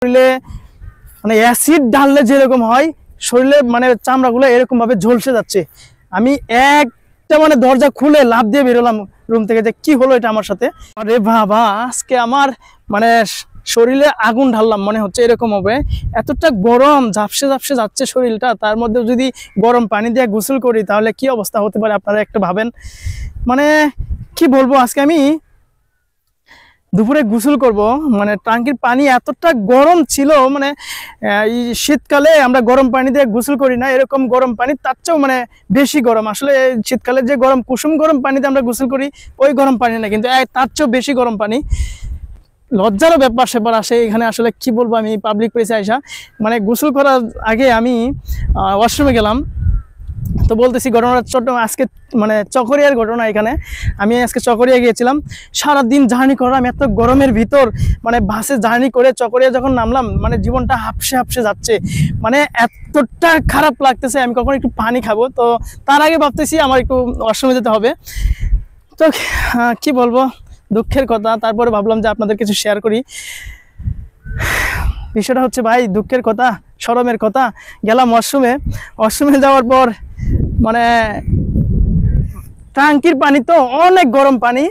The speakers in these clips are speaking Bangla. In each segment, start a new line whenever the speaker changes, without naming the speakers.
শরীরে মানে অ্যাসিড ঢাললে যেরকম হয় শরীরে মানে চামড়াগুলো এরকম ভাবে ঝলসে যাচ্ছে। আমি একটা মানে দরজা খুলে লাফ দিয়ে বেরোলাম রুম থেকে, যে কি হলো এটা আমার সাথে। আরে বাবা, আজকে আমার মানে শরীরে আগুন ঢাললাম মনে হচ্ছে এরকম হবে। এতটা গরম, ঝাপসে ঝাপসে যাচ্ছে শরীরটা, তার মধ্যে যদি গরম পানি দিয়ে গোসল করি তাহলে কি অবস্থা হতে পারে আপনারা একটু ভাবেন। মানে কি বলবো, আজকে আমি দুপুরে গোসল করব, মানে ট্যাঙ্কির পানি এতটা গরম ছিল, মানে এই শীতকালে আমরা গরম পানি দিয়ে গোসল করি না, এরকম গরম পানি তার চেয়েও মানে বেশি গরম। আসলে শীতকালে যে গরম কুসুম গরম পানিতে আমরা গোসল করি ওই গরম পানি না, কিন্তু তার চেয়েও বেশি গরম পানি। লজ্জারও ব্যাপার সেবার আসে এখানে। আসলে কি বলবো, আমি পাবলিক প্লেসে আইসা মানে গোসল করার আগে আমি ওয়াশরুমে গেলাম, তো বলতেছি ঘটনাটা ছোট। আজকে মানে চকরিয়ার ঘটনা। এখানে আমি আজকে চকরিয়া গিয়েছিলাম, সারাদিন জার্নি করলাম এত গরমের ভিতর, মানে বাসে জার্নি করে চকরিয়া যখন নামলাম মানে জীবনটা হাঁপসে হাঁপসে যাচ্ছে, মানে এতটা খারাপ লাগতেছে। আমি কখন একটু পানি খাবো, তো তার আগে ভাবতেছি আমার একটু ওয়াশরুমে যেতে হবে। তো কি বলবো, দুঃখের কথা। তারপরে ভাবলাম যে আপনাদের কিছু শেয়ার করি। বিষয়টা হচ্ছে ভাই দুঃখের কথা, শরমের কথা। গেলাম ওয়াশরুমে যাওয়ার পর মানে ট্যাঙ্কির পানি তো অনেক গরম পানি,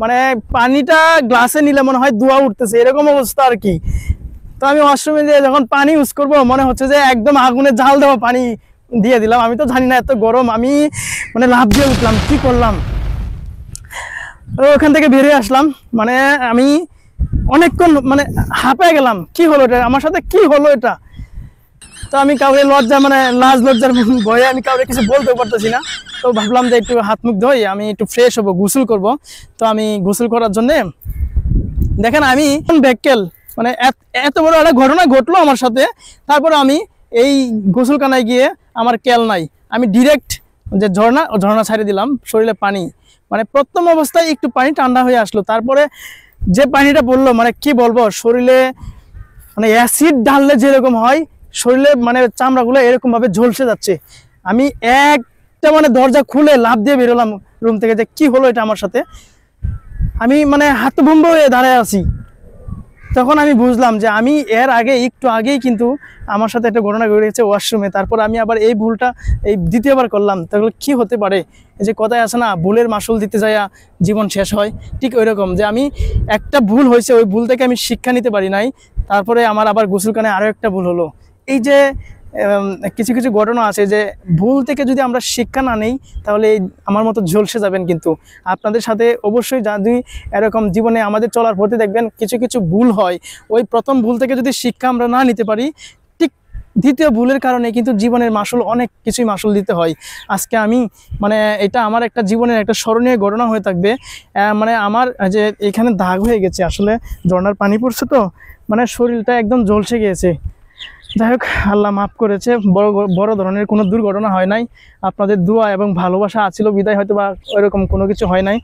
মানে পানিটা গ্লাসে নিলে মনে হয় ধোঁয়া উঠতেছে, এরকম অবস্থা আর কি। তো আমি ওয়াশরুমে দিয়ে যখন পানি ইউজ করবো মনে হচ্ছে যে একদম আগুনে জাল দেওয়া পানি দিয়ে দিলাম। আমি তো জানি না এত গরম, আমি মানে লাফ দিয়ে উঠলাম, কি করলাম। ওখান থেকে বেরিয়ে আসলাম, মানে আমি অনেকক্ষণ মানে হাঁপে গেলাম, কি হলো এটা আমার সাথে, কি হলো এটা। তো আমি কাউকে লজ্জা মানে লাজ লজ্জার ভয়ে আমি কাউকে কিছু বলতে পারতেছি না। তো ভাবলাম যে একটু হাত মুখ ধুই, আমি একটু ফ্রেশ হবো, গোসল করব। তো আমি গোসল করার জন্য দেখেন আমি ব্যাককেল, মানে এত বড় একটা ঘটনা ঘটলো আমার সাথে, তারপরে আমি এই গোসলখানায় গিয়ে আমার কেল নাই, আমি ডিরেক্ট যে ঝর্ণা ছাড়িয়ে দিলাম শরীরে পানি। মানে প্রথম অবস্থায় একটু পানি ঠান্ডা হয়ে আসলো, তারপরে যে পানিটা পড়লো মানে কি বলবো, শরীরে মানে অ্যাসিড ঢাললে যেরকম হয় শরীরে মানে চামড়াগুলো এরকম ভাবে ঝলসে যাচ্ছে। আমি একটা মানে দরজা খুলে লাফ দিয়ে বেরোলাম রুম থেকে, যে কি হলো এটা আমার সাথে। আমি মানে হাতভম্ব হয়ে দাঁড়ায় আছি। তখন আমি বুঝলাম যে আমি এর আগে একটু আগেই কিন্তু আমার সাথে একটা ঘটনা ঘটেছে ওয়াশরুমে। তারপর আমি আবার এই ভুলটা এই দ্বিতীয়বার করলাম, তাহলে কি হতে পারে। এই যে কথায় আছে না, ভুলের মাসুল দিতে যাইয়া জীবন শেষ হয়, ঠিক ওই রকম। যে আমি একটা ভুল হয়েছে, ওই ভুল থেকে আমি শিক্ষা নিতে পারি নাই, তারপরে আমার আবার গোসলখানায় আরও একটা ভুল হলো। এই যে কিছু কিছু ঘটনা আছে, যে ভুল থেকে যদি আমরা শিক্ষা না নেই তাহলে আমার মতো ঝলসে যাবেন। কিন্তু আপনাদের সাথে অবশ্যই যদি এরকম জীবনে আমাদের চলার পথে দেখবেন কিছু কিছু ভুল হয়, ওই প্রথম ভুল থেকে যদি শিক্ষা আমরা না নিতে পারি, ঠিক দ্বিতীয় ভুলের কারণে কিন্তু জীবনের মাসুল অনেক কিছুই মাসুল দিতে হয়। আজকে আমি মানে এটা আমার একটা জীবনের একটা স্মরণীয় ঘটনা হয়ে থাকবে। মানে আমার যে এখানে দাগ হয়ে গেছে, আসলে ঝর্ণার পানি পড়ছে তো, মানে শরীরটা একদম ঝলসে গিয়েছে। যাই হোক, আল্লাহ মাফ করেছে, বড় ধরনের কোনো দুর্ঘটনা হয় নাই। আপনাদের দোয়া এবং ভালোবাসা আছিল বিদায় হয়তো বা ওইরকম কোনো কিছু হয় নাই।